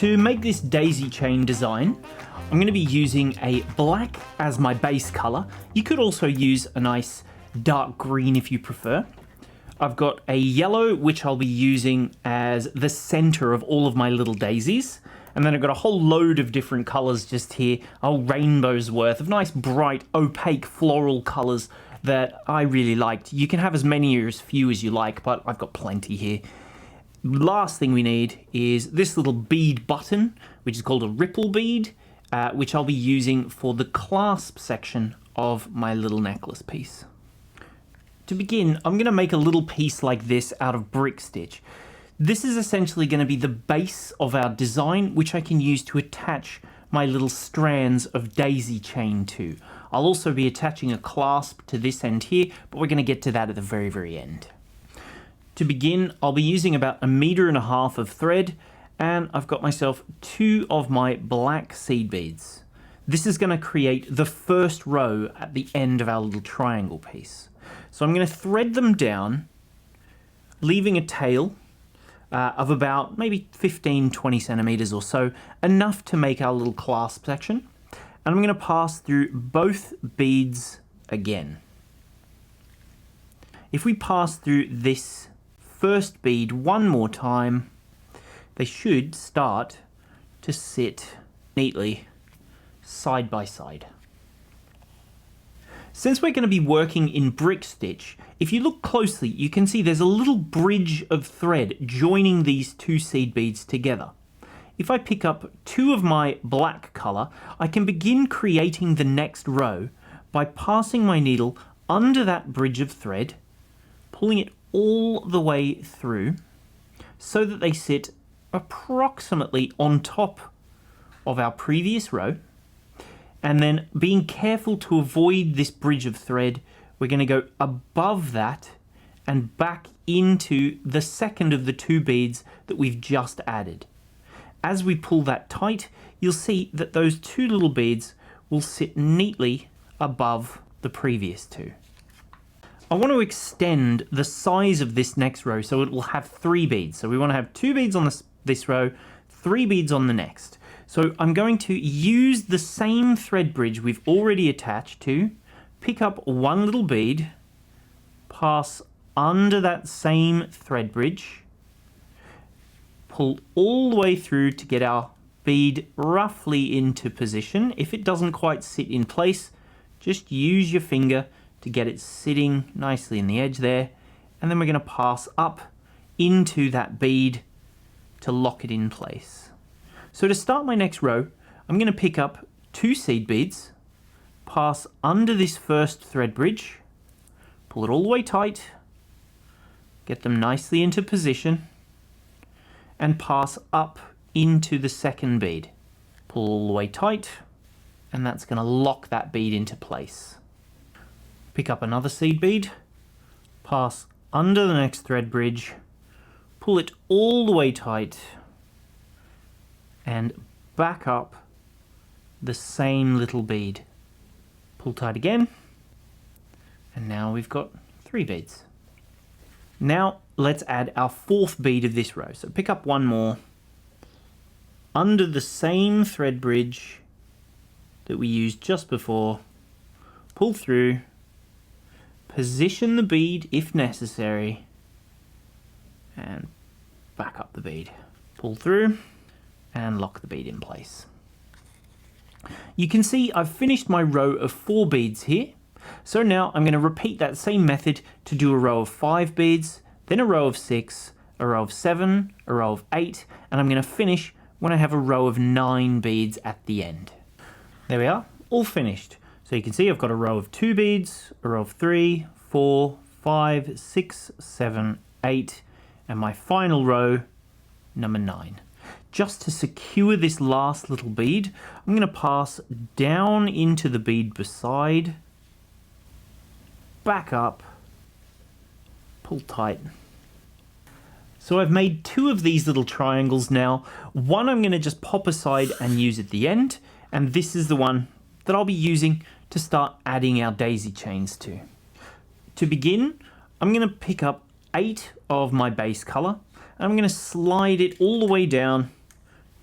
To make this daisy chain design, I'm going to be using a black as my base color. You could also use a nice dark green if you prefer. I've got a yellow, which I'll be using as the center of all of my little daisies. And then I've got a whole load of different colors just here, a whole rainbow's worth of nice, bright, opaque floral colors that I really liked. You can have as many or as few as you like, but I've got plenty here. Last thing we need is this little bead button, which is called a ripple bead, which I'll be using for the clasp section of my little necklace piece. To begin, I'm going to make a little piece like this out of brick stitch. This is essentially going to be the base of our design, which I can use to attach my little strands of daisy chain to. I'll also be attaching a clasp to this end here, but we're going to get to that at the very, very end. To begin, I'll be using about 1.5 meters of thread, and I've got myself 2 of my black seed beads. This is going to create the first row at the end of our little triangle piece. So I'm going to thread them down, leaving a tail of about maybe 15-20 centimeters or so, enough to make our little clasp section. And I'm going to pass through both beads again. If we pass through this first bead one more time, they should start to sit neatly side by side. Since we're going to be working in brick stitch, if you look closely, you can see there's a little bridge of thread joining these 2 seed beads together. If I pick up 2 of my black color, I can begin creating the next row by passing my needle under that bridge of thread, pulling it all the way through so that they sit approximately on top of our previous row. And then, being careful to avoid this bridge of thread, we're going to go above that and back into the second of the 2 beads that we've just added. As we pull that tight, you'll see that those 2 little beads will sit neatly above the previous 2. I want to extend the size of this next row so it will have 3 beads. So we want to have 2 beads on this row, 3 beads on the next. So I'm going to use the same thread bridge we've already attached to, pick up 1 little bead, pass under that same thread bridge, pull all the way through to get our bead roughly into position. If it doesn't quite sit in place, just use your finger to get it sitting nicely in the edge there, and then we're going to pass up into that bead to lock it in place. So to start my next row, I'm going to pick up 2 seed beads, pass under this first thread bridge, pull it all the way tight, get them nicely into position, and pass up into the second bead. Pull all the way tight, and that's going to lock that bead into place. Pick up another seed bead, pass under the next thread bridge, pull it all the way tight, and back up the same little bead. Pull tight again, and now we've got 3 beads. Now let's add our 4th bead of this row. So pick up 1 more, under the same thread bridge that we used just before, pull through, position the bead if necessary, and back up the bead. Pull through and lock the bead in place. You can see I've finished my row of 4 beads here. So now I'm going to repeat that same method to do a row of 5 beads, then a row of 6, a row of 7, a row of 8, and I'm going to finish when I have a row of 9 beads at the end. There we are, all finished. So you can see I've got a row of 2 beads, a row of 3, 4, 5, 6, 7, 8, and my final row, number 9. Just to secure this last little bead, I'm going to pass down into the bead beside, back up, pull tight. So I've made 2 of these little triangles now. One I'm going to just pop aside and use at the end, and this is the one that I'll be using to start adding our daisy chains to. To begin, I'm going to pick up 8 of my base color, and I'm going to slide it all the way down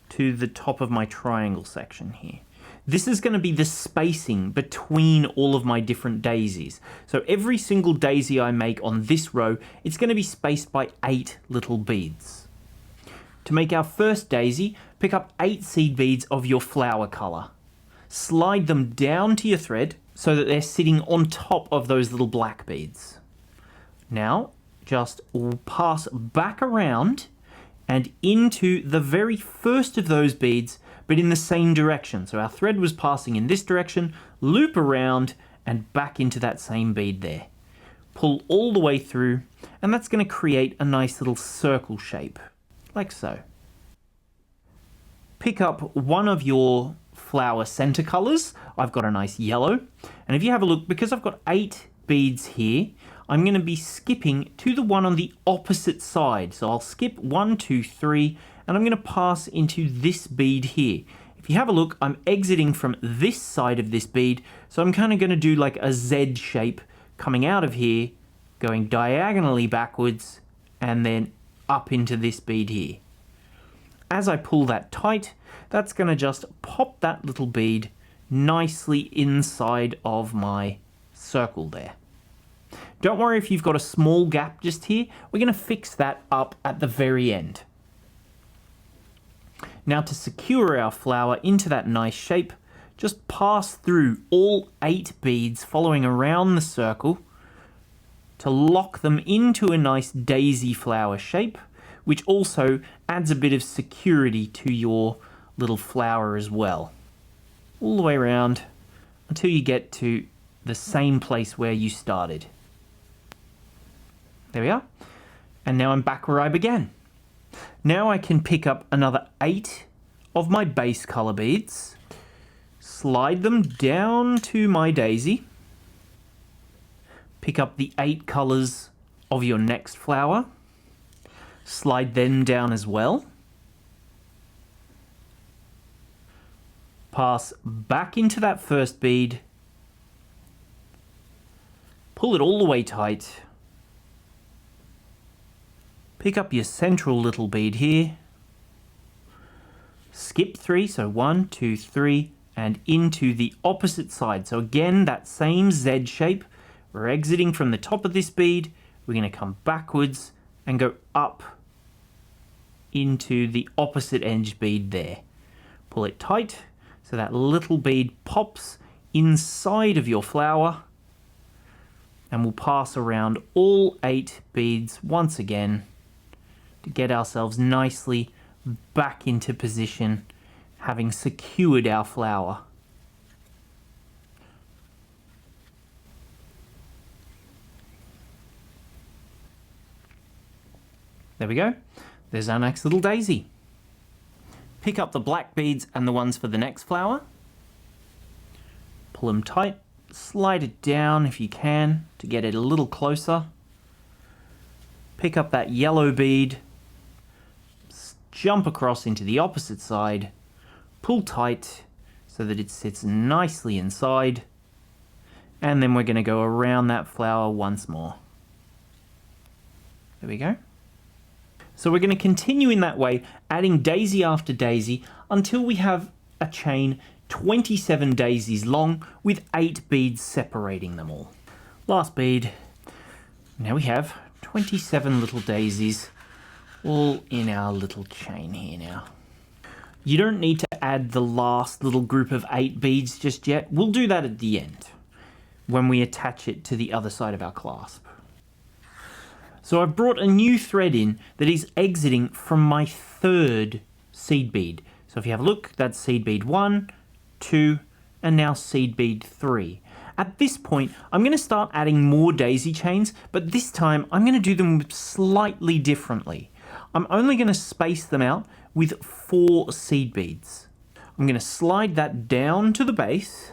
to the top of my triangle section here. This is going to be the spacing between all of my different daisies. So every single daisy I make on this row, it's going to be spaced by 8 little beads. To make our first daisy, pick up 8 seed beads of your flower color. Slide them down to your thread so that they're sitting on top of those little black beads. Now, just pass back around and into the very first of those beads, but in the same direction. So our thread was passing in this direction, loop around and back into that same bead there. Pull all the way through, and that's going to create a nice little circle shape, like so. Pick up one of your flower center colors. I've got a nice yellow. And if you have a look, because I've got 8 beads here, I'm going to be skipping to the one on the opposite side. So I'll skip 1, 2, 3, and I'm going to pass into this bead here. If you have a look, I'm exiting from this side of this bead, so I'm kind of going to do like a Z shape coming out of here, going diagonally backwards, and then up into this bead here. As I pull that tight, that's going to just pop that little bead nicely inside of my circle there. Don't worry if you've got a small gap just here. We're going to fix that up at the very end. Now to secure our flower into that nice shape, just pass through all 8 beads following around the circle to lock them into a nice daisy flower shape, which also adds a bit of security to your little flower as well. All the way around until you get to the same place where you started. There we are. And now I'm back where I began. Now I can pick up another 8 of my base color beads, slide them down to my daisy, pick up the 8 colors of your next flower, slide them down as well, pass back into that first bead, pull it all the way tight, pick up your central little bead here, skip 3, so 1, 2, 3, and into the opposite side. So again, that same Z shape. We're exiting from the top of this bead. We're going to come backwards and go up into the opposite edge bead there. Pull it tight so that little bead pops inside of your flower, and we'll pass around all 8 beads once again to get ourselves nicely back into position, having secured our flower. There we go. There's our next little daisy. Pick up the black beads and the ones for the next flower. Pull them tight. Slide it down if you can to get it a little closer. Pick up that yellow bead. Jump across into the opposite side. Pull tight so that it sits nicely inside. And then we're going to go around that flower once more. There we go. So we're going to continue in that way, adding daisy after daisy until we have a chain 27 daisies long with 8 beads separating them all. Last bead. Now we have 27 little daisies all in our little chain here now. You don't need to add the last little group of 8 beads just yet. We'll do that at the end when we attach it to the other side of our clasp. So I've brought a new thread in that is exiting from my 3rd seed bead. So if you have a look, that's seed bead 1, 2, and now seed bead 3. At this point, I'm going to start adding more daisy chains, but this time I'm going to do them slightly differently. I'm only going to space them out with 4 seed beads. I'm going to slide that down to the base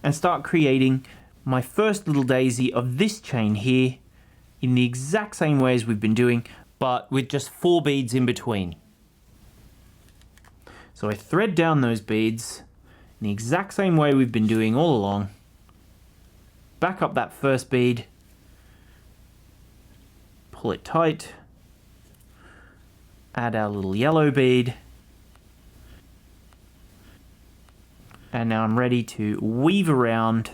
and start creating my first little daisy of this chain here in the exact same way as we've been doing, but with just 4 beads in between. So I thread down those beads in the exact same way we've been doing all along. Back up that first bead, pull it tight, add our little yellow bead, And now I'm ready to weave around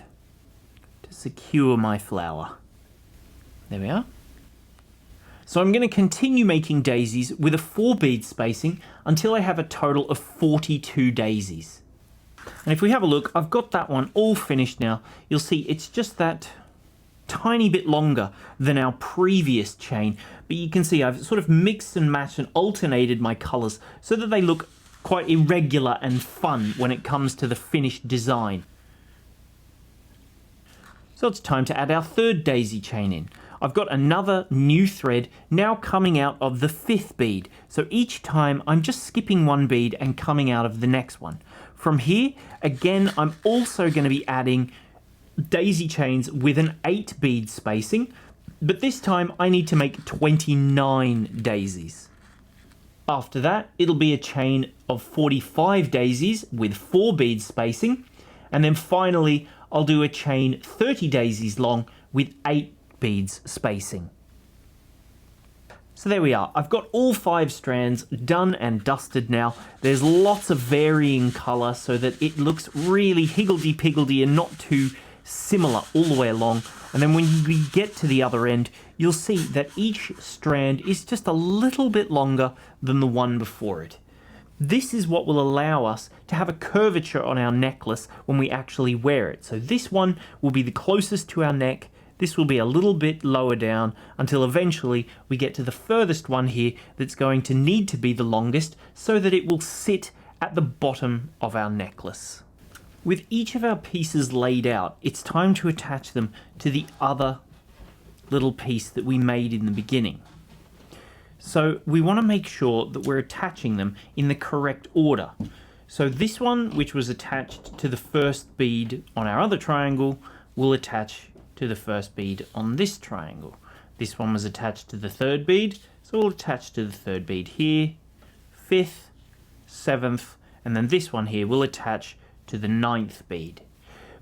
to secure my flower. There we are. So I'm going to continue making daisies with a 4 bead spacing until I have a total of 42 daisies. And if we have a look, I've got that one all finished now. You'll see it's just that tiny bit longer than our previous chain, but you can see I've sort of mixed and matched and alternated my colors so that they look quite irregular and fun when it comes to the finished design. So it's time to add our 3rd daisy chain in. I've got another new thread now coming out of the 5th bead. So each time I'm just skipping 1 bead and coming out of the next one. From here, again, I'm also going to be adding daisy chains with an 8 bead spacing, but this time I need to make 29 daisies. After that, it'll be a chain of 45 daisies with 4 bead spacing, and then finally I'll do a chain 30 daisies long with 8 beads spacing. So there we are. I've got all 5 strands done and dusted now. There's lots of varying color so that it looks really higgledy-piggledy and not too similar all the way along. And then when we get to the other end, you'll see that each strand is just a little bit longer than the one before it. This is what will allow us to have a curvature on our necklace when we actually wear it. So this one will be the closest to our neck. This will be a little bit lower down until eventually we get to the furthest one here that's going to need to be the longest so that it will sit at the bottom of our necklace. With each of our pieces laid out, it's time to attach them to the other little piece that we made in the beginning. So we want to make sure that we're attaching them in the correct order. So this one, which was attached to the first bead on our other triangle, will attach to the first bead on this triangle. This one was attached to the 3rd bead, so we'll attach to the 3rd bead here, 5th, 7th, and then this one here will attach to the 9th bead.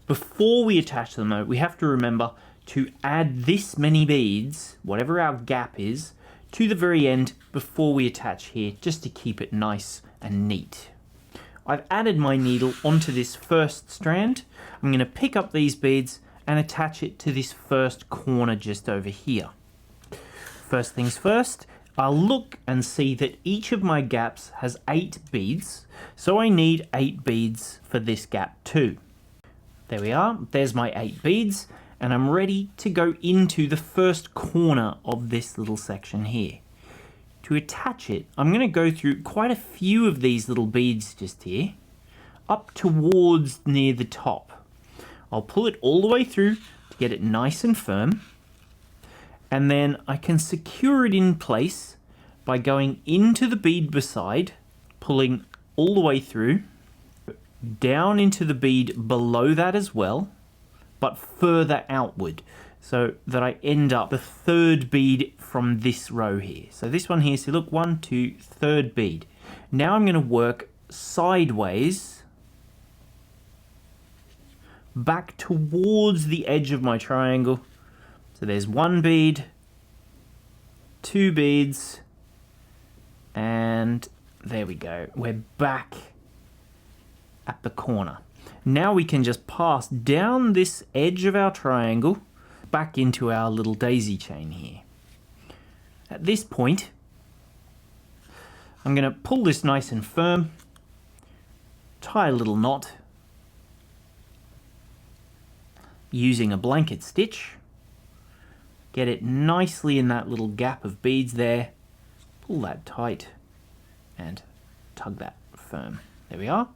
Before we attach them though, we have to remember to add this many beads, whatever our gap is, to the very end before we attach here, just to keep it nice and neat. I've added my needle onto this first strand. I'm going to pick up these beads and attach it to this first corner just over here. First things first, I'll look and see that each of my gaps has 8 beads, so I need 8 beads for this gap too. There we are, there's my 8 beads, and I'm ready to go into the first corner of this little section here. To attach it, I'm going to go through quite a few of these little beads just here, up towards near the top. I'll pull it all the way through to get it nice and firm, and then I can secure it in place by going into the bead beside, pulling all the way through, down into the bead below that as well, but further outward, so that I end up the 3rd bead from this row here. So this one here, so look, 1, 2, 3rd bead. Now I'm going to work sideways back towards the edge of my triangle. So there's 1 bead, 2 beads, and there we go. We're back at the corner. Now we can just pass down this edge of our triangle back into our little daisy chain here. At this point, I'm going to pull this nice and firm, tie a little knot, using a blanket stitch, get it nicely in that little gap of beads there, pull that tight and tug that firm. There we are.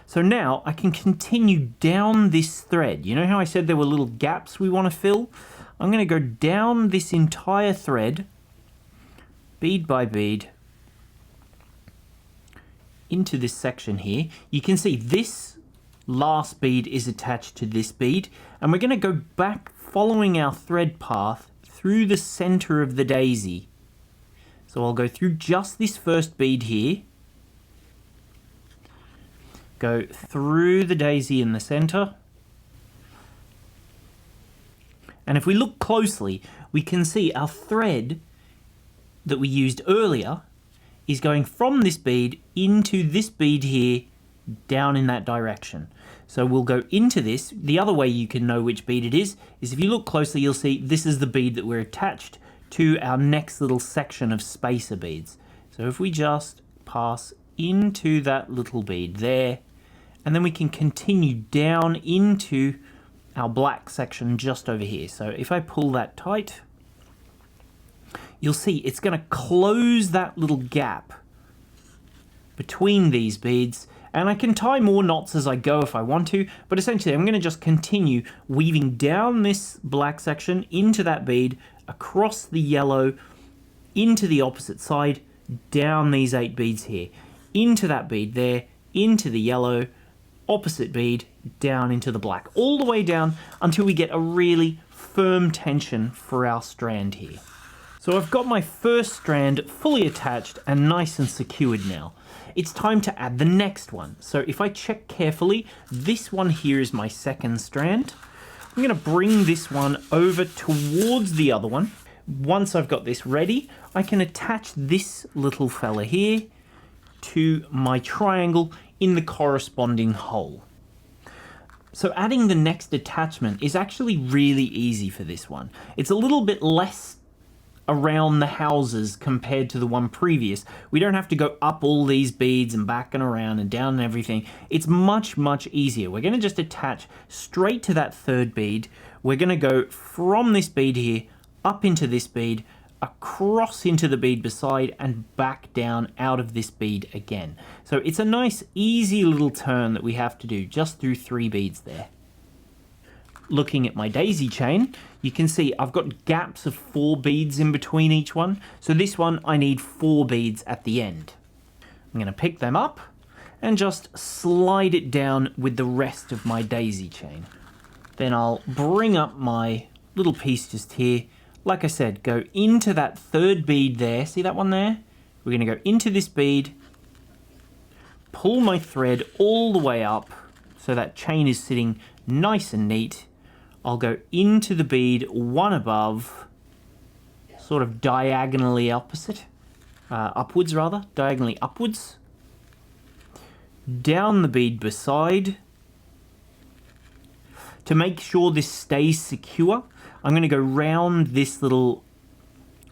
So now I can continue down this thread. You know how I said there were little gaps we want to fill? I'm going to go down this entire thread, bead by bead, into this section here. You can see this last bead is attached to this bead, and we're going to go back following our thread path through the center of the daisy. So I'll go through just this first bead here, go through the daisy in the center, and if we look closely, we can see our thread that we used earlier is going from this bead into this bead here down in that direction. So we'll go into this. The other way you can know which bead it is if you look closely, you'll see this is the bead that we're attached to our next little section of spacer beads. So if we just pass into that little bead there, and then we can continue down into our black section just over here. So if I pull that tight, you'll see it's going to close that little gap between these beads, and I can tie more knots as I go if I want to, but essentially I'm going to just continue weaving down this black section into that bead, across the yellow, into the opposite side, down these 8 beads here, into that bead there, into the yellow, opposite bead, down into the black, all the way down until we get a really firm tension for our strand here. So I've got my first strand fully attached and nice and secured now. It's time to add the next one. So if I check carefully, this one here is my second strand. I'm going to bring this one over towards the other one. Once I've got this ready, I can attach this little fella here to my triangle in the corresponding hole. So adding the next attachment is actually really easy for this one. It's a little bit less around the houses compared to the one previous. We don't have to go up all these beads and back and around and down and everything. It's much easier. We're going to just attach straight to that third bead. We're going to go from this bead here up into this bead, across into the bead beside, and back down out of this bead again. So it's a nice easy little turn that we have to do just through 3 beads there. Looking at my daisy chain, you can see I've got gaps of 4 beads in between each one. So this one I need 4 beads at the end. I'm going to pick them up and just slide it down with the rest of my daisy chain. Then I'll bring up my little piece just here. Like I said, go into that third bead there. See that one there? We're going to go into this bead, pull my thread all the way up so that chain is sitting nice and neat. I'll go into the bead one above, sort of diagonally opposite, upwards rather, diagonally upwards, down the bead beside. To make sure this stays secure, I'm going to go round this little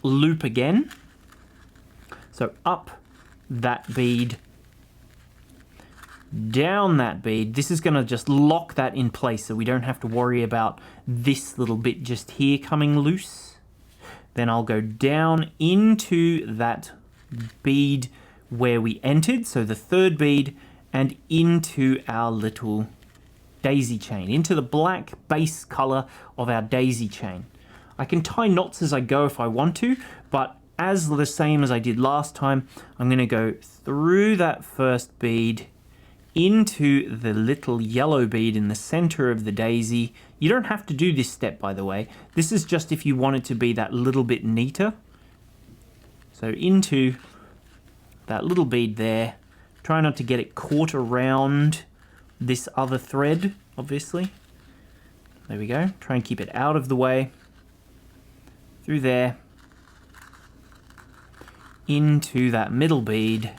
loop again. So up that bead, down that bead. This is going to just lock that in place so we don't have to worry about this little bit just here coming loose. Then I'll go down into that bead where we entered, so the third bead, and into our little daisy chain, into the black base color of our daisy chain. I can tie knots as I go if I want to, but as the same as I did last time, I'm going to go through that first bead into the little yellow bead in the center of the daisy. You don't have to do this step, by the way. This is just if you want it to be that little bit neater. So into that little bead there. Try not to get it caught around this other thread, obviously. There we go. Try and keep it out of the way. Through there. Into that middle bead.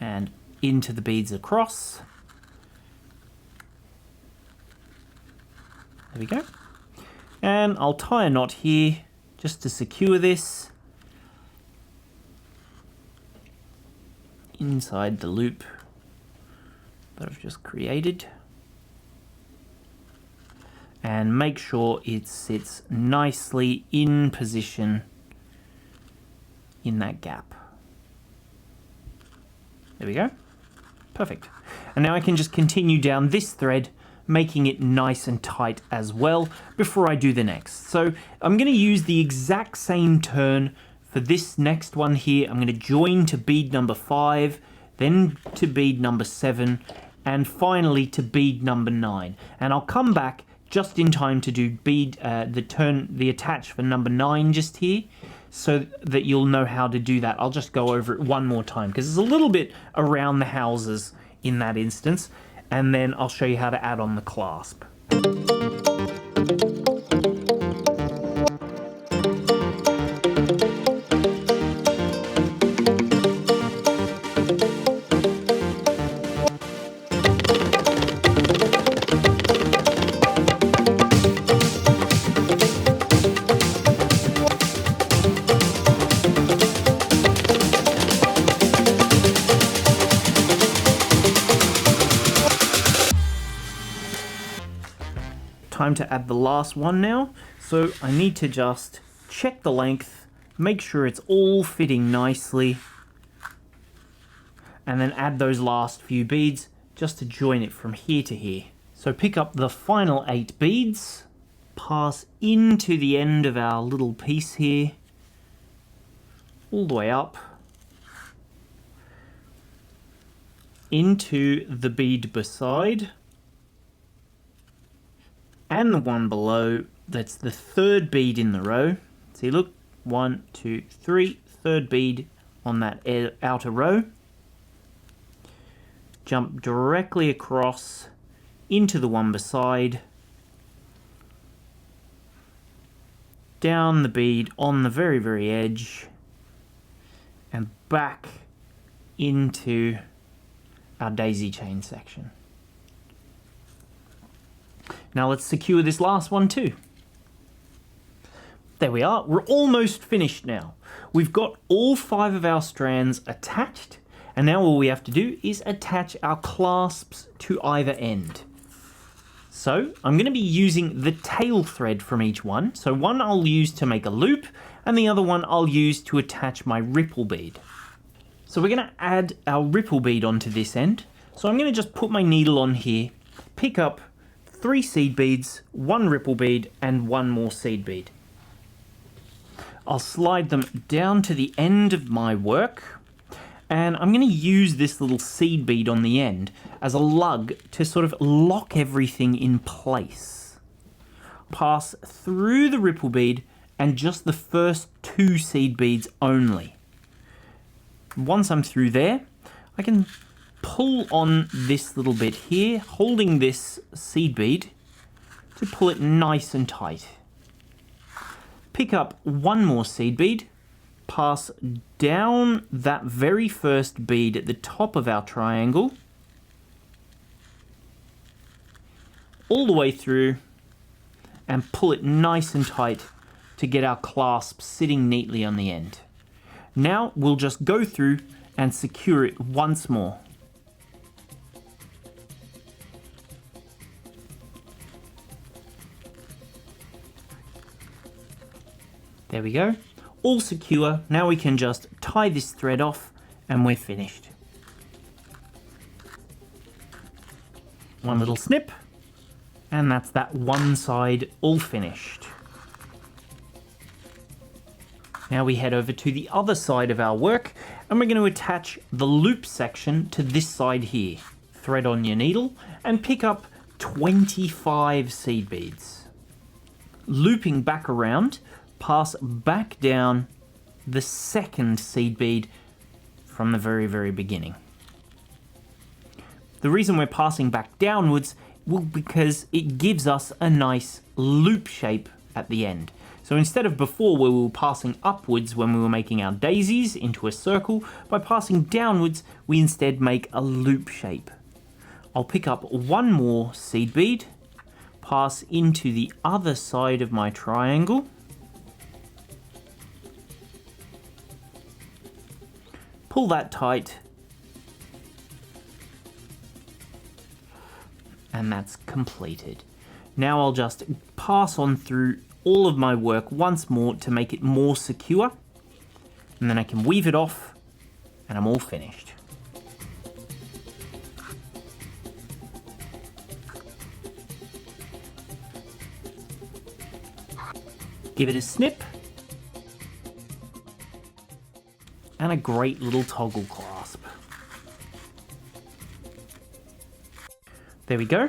And into the beads across. There we go. And I'll tie a knot here just to secure this inside the loop that I've just created. And make sure it sits nicely in position in that gap. There we go. Perfect. And now I can just continue down this thread, making it nice and tight as well before I do the next. So I'm going to use the exact same turn for this next one here. I'm going to join to bead number 5, then to bead number 7, and finally to bead number 9. And I'll come back just in time to do the attach for number 9 just here, so that you'll know how to do that. I'll just go over it one more time because there's a little bit around the houses in that instance, and then I'll show you how to add on the clasp. time to add the last one now. So I need to just check the length, make sure it's all fitting nicely, and then add those last few beads just to join it from here to here. So pick up the final 8 beads, pass into the end of our little piece here, all the way up, into the bead beside, and the one below. That's the 3rd bead in the row. See, look, 1, 2, 3, 3rd bead on that outer row. Jump directly across into the one beside, down the bead on the very, very edge, and back into our daisy chain section. Now let's secure this last one too. There we are, we're almost finished now. We've got all 5 of our strands attached, and now all we have to do is attach our clasps to either end. So I'm going to be using the tail thread from each one. So one I'll use to make a loop, and the other one I'll use to attach my ripple bead. So we're going to add our ripple bead onto this end. So I'm going to just put my needle on here, pick up 3 seed beads, 1 ripple bead, and 1 more seed bead. I'll slide them down to the end of my work, and I'm going to use this little seed bead on the end as a lug to sort of lock everything in place. Pass through the ripple bead and just the first 2 seed beads only. Once I'm through there, I can pull on this little bit here, holding this seed bead to pull it nice and tight. Pick up 1 more seed bead, pass down that very first bead at the top of our triangle, all the way through, and pull it nice and tight to get our clasp sitting neatly on the end. Now we'll just go through and secure it once more. There we go, all secure. Now we can just tie this thread off and we're finished. One little snip, and that's that one side all finished. Now we head over to the other side of our work, and we're going to attach the loop section to this side here. Thread on your needle and pick up 25 seed beads. Looping back around, pass back down the 2nd seed bead from the very, very beginning. The reason we're passing back downwards, well, because it gives us a nice loop shape at the end. So instead of before where we were passing upwards when we were making our daisies into a circle, by passing downwards, we instead make a loop shape. I'll pick up 1 more seed bead, pass into the other side of my triangle, pull that tight, and that's completed. Now I'll just pass on through all of my work once more to make it more secure, and then I can weave it off and I'm all finished. Give it a snip, and a great little toggle clasp. There we go,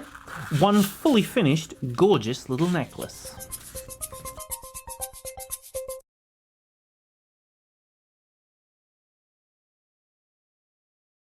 one fully finished, gorgeous little necklace.